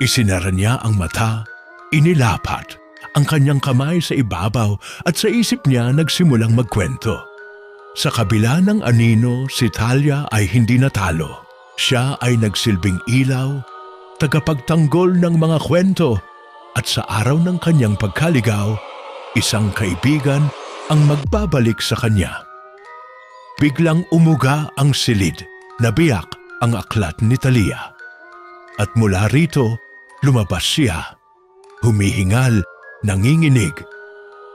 Isinara niya ang mata, inilapat ang kanyang kamay sa ibabaw at sa isip niya nagsimulang magkwento. Sa kabila ng anino, si Talia ay hindi natalo. Siya ay nagsilbing ilaw, tagapagtanggol ng mga kwento, at sa araw ng kanyang pagkaligaw, isang kaibigan ang magbabalik sa kanya. Biglang umuga ang silid, nabiyak ang aklat ni Talia. At mula rito, lumabas siya, humihingal, nanginginig.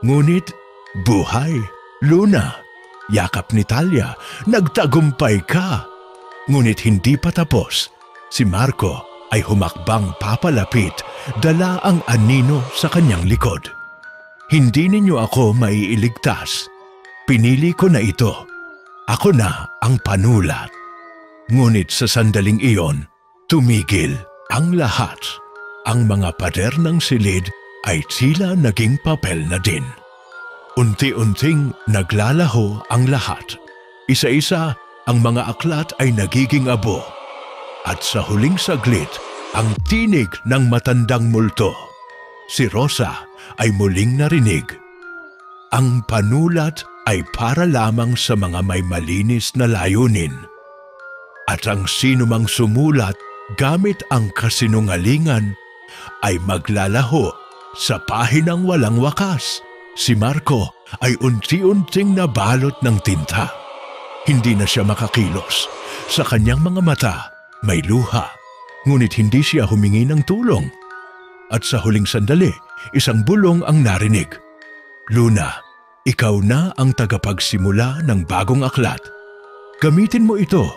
Ngunit, buhay, Luna, yakap ni Talia, nagtagumpay ka. Ngunit hindi pa tapos. Si Marco ay humakbang papalapit, dala ang anino sa kanyang likod. Hindi ninyo ako maiiligtas. Pinili ko na ito. Ako na ang panulat. Ngunit sa sandaling iyon, tumigil ang lahat. Ang mga pader ng silid ay tila naging papel na din. Unti-unting naglalaho ang lahat. Isa-isa, ang mga aklat ay nagiging abo. At sa huling saglit, ang tinig ng matandang multo. Si Rosa ay muling narinig. Ang panulat ay para lamang sa mga may malinis na layunin. At ang sinumang sumulat gamit ang kasinungalingan ay maglalaho sa pahinang walang wakas. Si Marco ay unti-unting nabalot ng tinta. Hindi na siya makakilos. Sa kanyang mga mata, may luha. Ngunit hindi siya humingi ng tulong. At sa huling sandali, isang bulong ang narinig. Luna, ikaw na ang tagapagsimula ng bagong aklat. Gamitin mo ito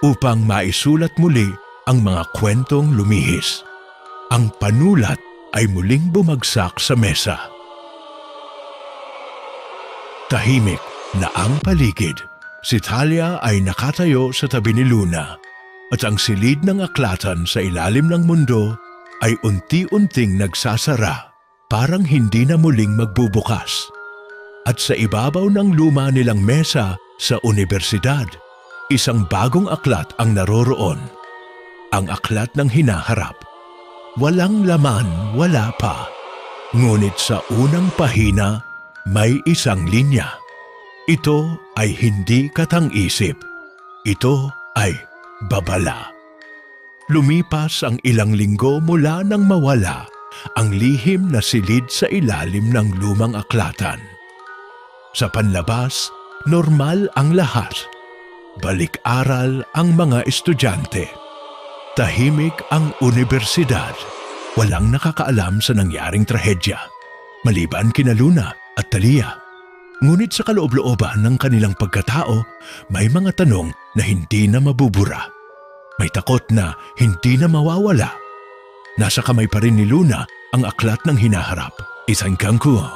upang maisulat muli ang mga kwentong lumihis. Ang panulat ay muling bumagsak sa mesa. Tahimik na ang paligid. Si Talia ay nakatayo sa tabi ni Luna at ang silid ng aklatan sa ilalim ng mundo ay unti-unting nagsasara, parang hindi na muling magbubukas. At sa ibabaw ng luma nilang mesa sa universidad, isang bagong aklat ang naroroon. Ang aklat ng hinaharap. Walang laman, wala pa. Ngunit sa unang pahina, may isang linya. Ito ay hindi katang-isip. Ito ay babala. Lumipas ang ilang linggo mula nang mawala ang lihim na silid sa ilalim ng lumang aklatan. Sa panlabas, normal ang lahat. Balik-aral ang mga estudyante. Tahimik ang universidad. Walang nakakaalam sa nangyaring trahedya, maliban kina Luna at Talia. Ngunit sa kaloob-looban ng kanilang pagkatao, may mga tanong na hindi na mabubura. May takot na hindi na mawawala. Nasa kamay pa rin ni Luna ang aklat ng hinaharap. Isang kangkuo.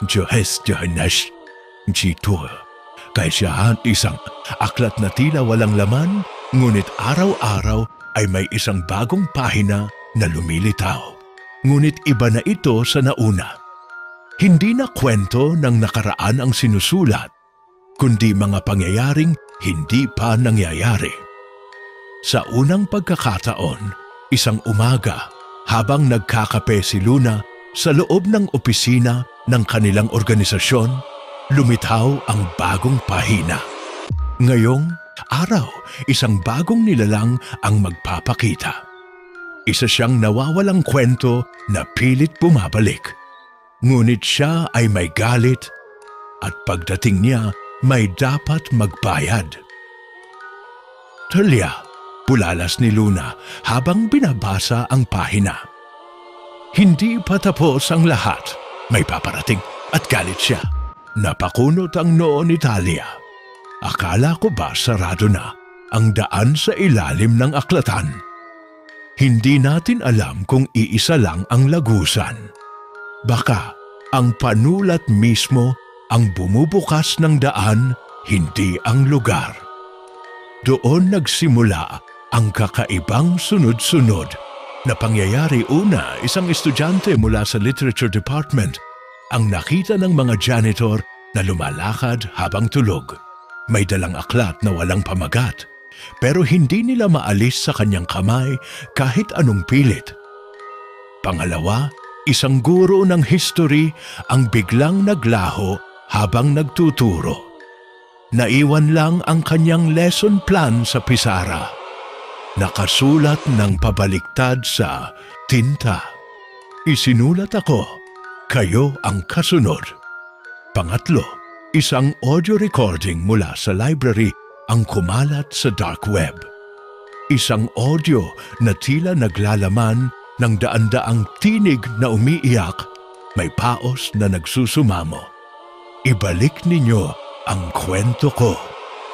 Diyos Johannes, Jito. Kaya siya isang aklat na tila walang laman, ngunit araw-araw ay may isang bagong pahina na lumilitaw. Ngunit iba na ito sa nauna. Hindi na kwento ng nakaraan ang sinusulat, kundi mga pangyayaring hindi pa nangyayari. Sa unang pagkakataon, isang umaga, habang nagkakape si Luna sa loob ng opisina ng kanilang organisasyon, lumitaw ang bagong pahina. Ngayong araw, isang bagong nilalang ang magpapakita. Isa siyang nawawalang kwento na pilit bumabalik. Ngunit siya ay may galit at pagdating niya, may dapat magbayad. Talia, bulalas ni Luna habang binabasa ang pahina. Hindi pa tapos ang lahat. May paparating at galit siya. Napakunot ang noo ni Talia. Akala ko ba sarado na ang daan sa ilalim ng aklatan? Hindi natin alam kung iisa lang ang lagusan. Baka ang panulat mismo ang bumubukas ng daan, hindi ang lugar. Doon nagsimula ang kakaibang sunod-sunod na pangyayari. Una, isang estudyante mula sa literature department ang nakita ng mga janitor na lumalakad habang tulog. May dalang aklat na walang pamagat, pero hindi nila maalis sa kanyang kamay kahit anong pilit. Pangalawa, isang guro ng history ang biglang naglaho habang nagtuturo. Naiwan lang ang kanyang lesson plan sa pisara. Nakasulat ng pabaliktad sa tinta. Isinulat ako, kayo ang kasunod. Pangatlo, isang audio recording mula sa library ang kumalat sa dark web. Isang audio na tila naglalaman ng daan-daang tinig na umiiyak, may paos na nagsusumamo. Ibalik ninyo ang kwento ko.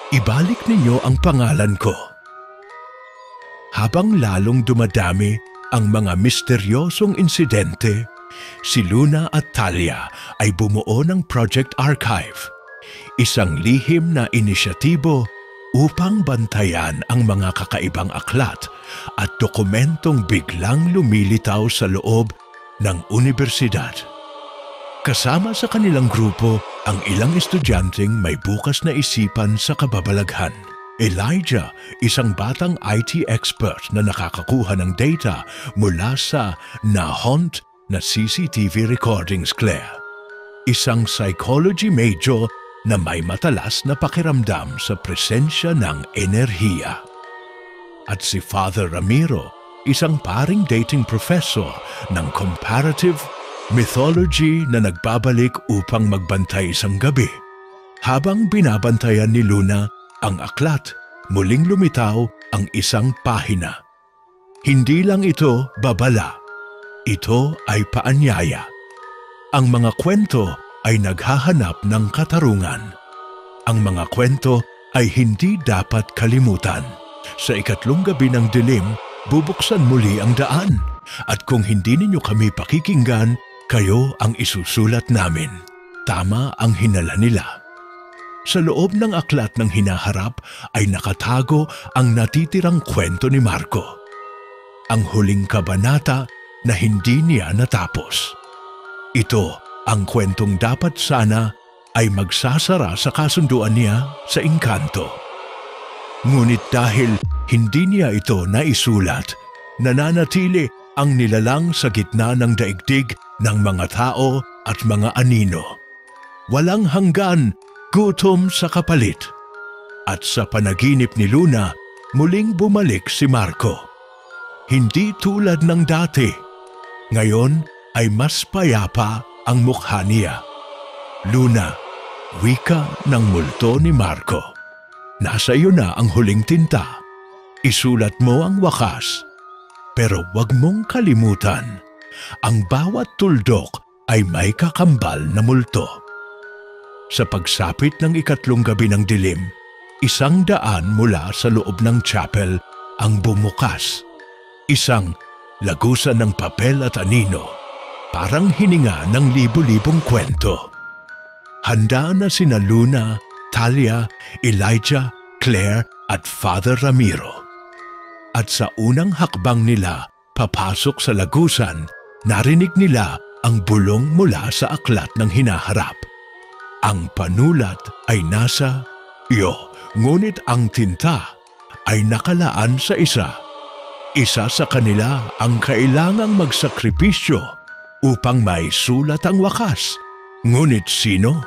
Ibalik ninyo ang pangalan ko. Habang lalong dumadami ang mga misteryosong insidente, si Luna at Talia ay bumuo ng Project Archive, isang lihim na inisyatibo upang bantayan ang mga kakaibang aklat at dokumentong biglang lumilitaw sa loob ng universidad. Kasama sa kanilang grupo ang ilang estudyanteng may bukas na isipan sa kababalaghan. Elijah, isang batang IT expert na nakakakuha ng data mula sa na-haunt na CCTV recordings, Claire. Isang psychology major na may matalas na pakiramdam sa presensya ng enerhiya. At si Father Ramiro, isang paring dating professor ng comparative mythology na nagbabalik upang magbantay isang gabi. Habang binabantayan ni Luna ang aklat, muling lumitaw ang isang pahina. Hindi lang ito babala. Ito ay paanyaya. Ang mga kwento ay naghahanap ng katarungan. Ang mga kwento ay hindi dapat kalimutan. Sa ikatlong gabi ng dilim, bubuksan muli ang daan. At kung hindi ninyo kami pakikinggan, kayo ang isusulat namin. Tama ang hinala nila. Sa loob ng aklat ng hinaharap ay nakatago ang natitirang kwento ni Marco. Ang huling kabanata na hindi niya natapos. Ito ang kwentong dapat sana ay magsasara sa kasunduan niya sa Encanto. Ngunit dahil hindi niya ito naisulat, nananatili ang nilalang sa gitna ng daigdig ng mga tao at mga anino. Walang hanggan, gutom sa kapalit. At sa panaginip ni Luna, muling bumalik si Marco. Hindi tulad ng dati. Ngayon ay mas payapa ang mukha niya. Luna, wika ng multo ni Marco. Nasa iyo na ang huling tinta. Isulat mo ang wakas. Pero wag mong kalimutan, ang bawat tuldok ay may kakambal na multo. Sa pagsapit ng ikatlong gabi ng dilim, 100 mula sa loob ng chapel ang bumukas. Isang lagusan ng papel at anino, parang hininga ng libo-libong kwento. Handa na sina Luna, Talia, Elijah, Claire at Father Ramiro. At sa unang hakbang nila papasok sa lagusan, narinig nila ang bulong mula sa aklat ng hinaharap. Ang panulat ay nasa iyo, ngunit ang tinta ay nakalaan sa isa. Isa sa kanila ang kailangang magsakripisyo upang may sulat ang wakas. Ngunit sino?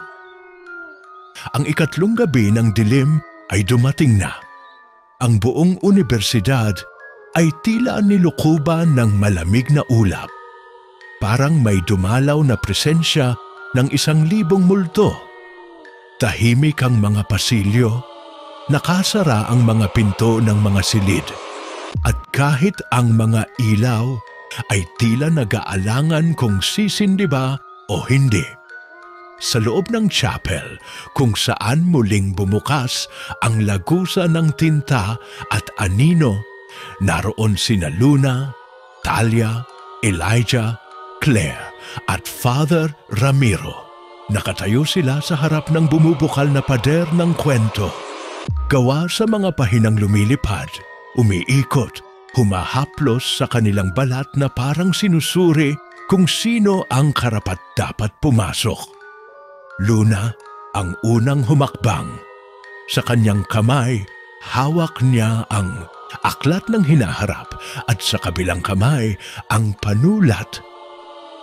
Ang ikatlong gabi ng dilim ay dumating na. Ang buong universidad ay tila nilukuban ng malamig na ulap. Parang may dumalaw na presensya ng 1,000 multo. Tahimik ang mga pasilyo, nakasara ang mga pinto ng mga silid, at kahit ang mga ilaw ay tila nag-aalangan kung sisindi ba o hindi. Sa loob ng chapel, kung saan muling bumukas ang lagusan ng tinta at anino, naroon sina Luna, Talia, Elijah, Claire at Father Ramiro. Nakatayo sila sa harap ng bumubukal na pader ng kwento. Gawa sa mga pahinang lumilipad, umiikot, humahaplos sa kanilang balat na parang sinusuri kung sino ang karapat-dapat pumasok. Luna ang unang humakbang. Sa kanyang kamay, hawak niya ang aklat ng hinaharap at sa kabilang kamay ang panulat.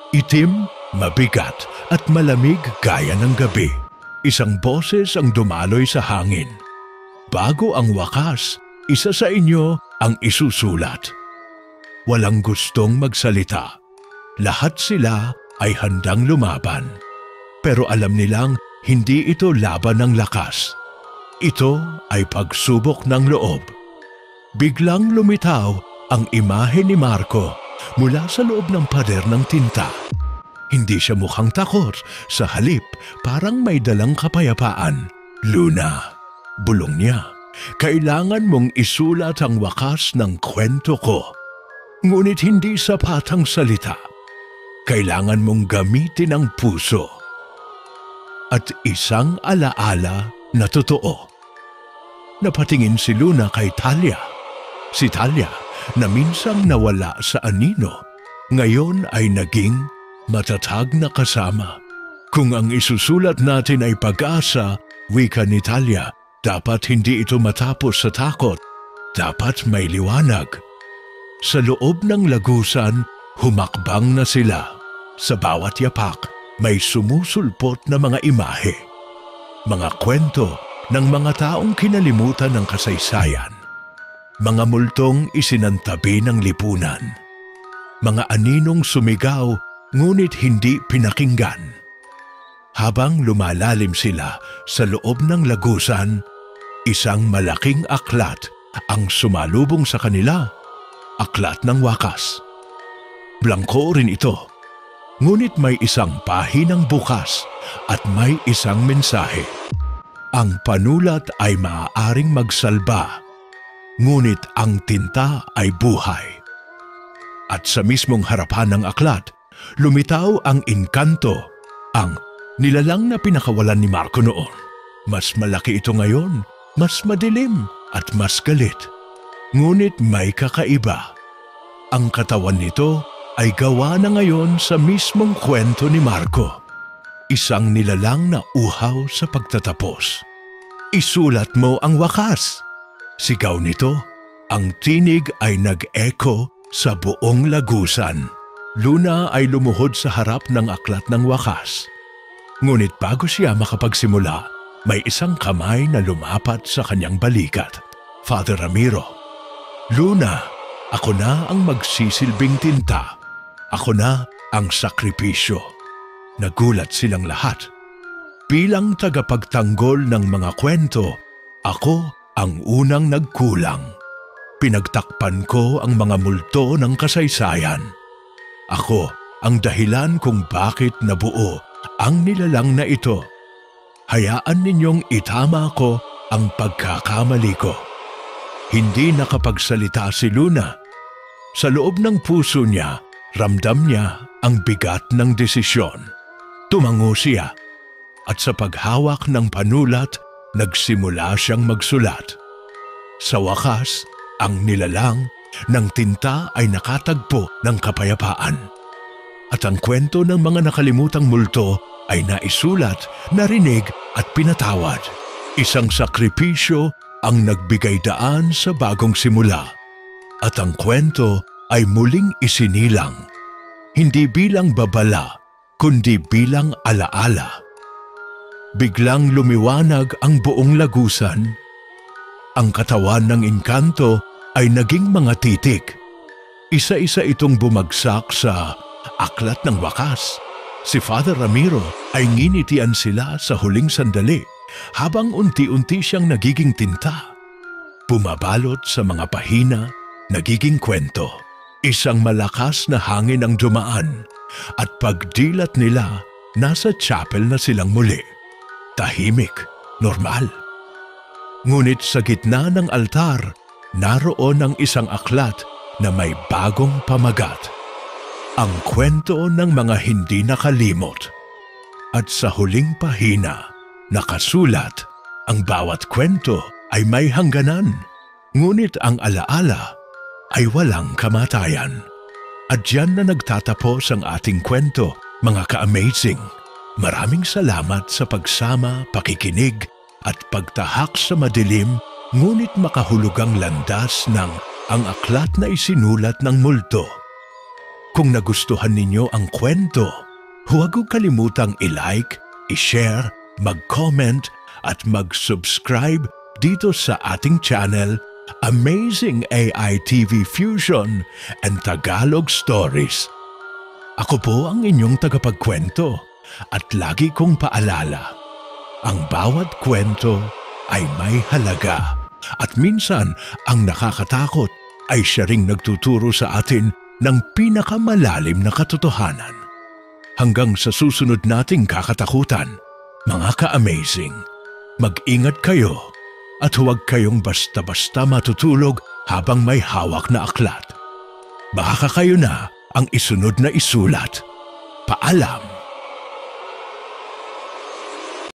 Itim, mabigat at malamig gaya ng gabi. Isang boses ang dumaloy sa hangin. Bago ang wakas, isa sa inyo ang isusulat. Walang gustong magsalita. Lahat sila ay handang lumaban. Pero alam nilang hindi ito laban ng lakas. Ito ay pagsubok ng loob. Biglang lumitaw ang imahe ni Marco mula sa loob ng pader ng tinta. Hindi siya mukhang takot, sa halip parang may dalang kapayapaan. Luna, bulong niya, kailangan mong isulat ang wakas ng kwento ko. Ngunit hindi sapat ang salita. Kailangan mong gamitin ang puso. At isang alaala na totoo. Napatingin si Luna kay Talia. Si Talia, na minsang nawala sa anino, ngayon ay naging matatag na kasama. Kung ang isusulat natin ay pag-asa, wika ni Talia, dapat hindi ito matapos sa takot. Dapat may liwanag. Sa loob ng lagusan, humakbang na sila. Sa bawat yapak, may sumusulpot na mga imahe. Mga kwento ng mga taong kinalimutan ng kasaysayan. Mga multong isinantabi ng lipunan. Mga aninong sumigaw ngunit hindi pinakinggan. Habang lumalalim sila sa loob ng lagusan, isang malaking aklat ang sumalubong sa kanila. Aklat ng wakas. Blangko rin ito, ngunit may isang pahinang bukas at may isang mensahe. Ang panulat ay maaaring magsalba, ngunit ang tinta ay buhay. At sa mismong harapan ng aklat, lumitaw ang inkanto, ang nilalang na pinakawalan ni Marco noon. Mas malaki ito ngayon, mas madilim at mas galit. Ngunit may kakaiba. Ang katawan nito ay gawa na ngayon sa mismong kwento ni Marco. Isang nilalang na uhaw sa pagtatapos. Isulat mo ang wakas. Sigaw nito, ang tinig ay nag-echo sa buong lagusan. Luna ay lumuhod sa harap ng aklat ng wakas. Ngunit bago siya makapagsimula, may isang kamay na lumapat sa kanyang balikat. Father Ramiro, Luna, ako na ang magsisilbing tinta. Ako na ang sakripisyo. Nagulat silang lahat. Bilang tagapagtanggol ng mga kwento, ako ang unang nagkulang. Pinagtakpan ko ang mga multo ng kasaysayan. Ako ang dahilan kung bakit nabuo ang nilalang na ito. Hayaan ninyong itama ko ang pagkakamali ko. Hindi nakapagsalita si Luna. Sa loob ng puso niya, ramdam niya ang bigat ng desisyon. Tumango siya at sa paghawak ng panulat, nagsimula siyang magsulat. Sa wakas, ang nilalang ng tinta ay nakatagpo ng kapayapaan. At ang kwento ng mga nakalimutang multo ay naisulat, narinig at pinatawad. Isang sakripisyo ang nagbigay daan sa bagong simula. At ang kwento ay muling isinilang. Hindi bilang babala, kundi bilang alaala. Biglang lumiwanag ang buong lagusan. Ang katawan ng inkanto ay naging mga titik. Isa-isa itong bumagsak sa aklat ng wakas. Si Father Ramiro ay nginitian sila sa huling sandali. habang unti-unti siyang nagiging tinta. Bumabalot sa mga pahina, nagiging kwento. Isang malakas na hangin ang dumaan at pagdilat nila, nasa chapel na silang muli. Tahimik, normal. Ngunit sa gitna ng altar, naroon ang isang aklat na may bagong pamagat. Ang kwento ng mga hindi nakalimot. At sa huling pahina, nakasulat, ang bawat kwento ay may hangganan. Ngunit ang alaala ay walang kamatayan. At diyan na nagtatapos ang ating kwento, mga ka-amazing. Maraming salamat sa pagsama, pakikinig, at pagtahak sa madilim, ngunit makahulugang landas ng ang aklat na isinulat ng multo. Kung nagustuhan ninyo ang kwento, huwag kalimutang i-like, i-share, mag-comment, at mag-subscribe dito sa ating channel, Amazing AI TV Fusion and Tagalog Stories. Ako po ang inyong tagapagkwento at lagi kong paalala, ang bawat kwento ay may halaga at minsan ang nakakatakot ay siya ring nagtuturo sa atin ng pinakamalalim na katotohanan. Hanggang sa susunod nating kakatakutan, mga ka-amazing, mag-ingat kayo at huwag kayong basta-basta matutulog habang may hawak na aklat. Baka kayo na ang isunod na isulat. Paalam!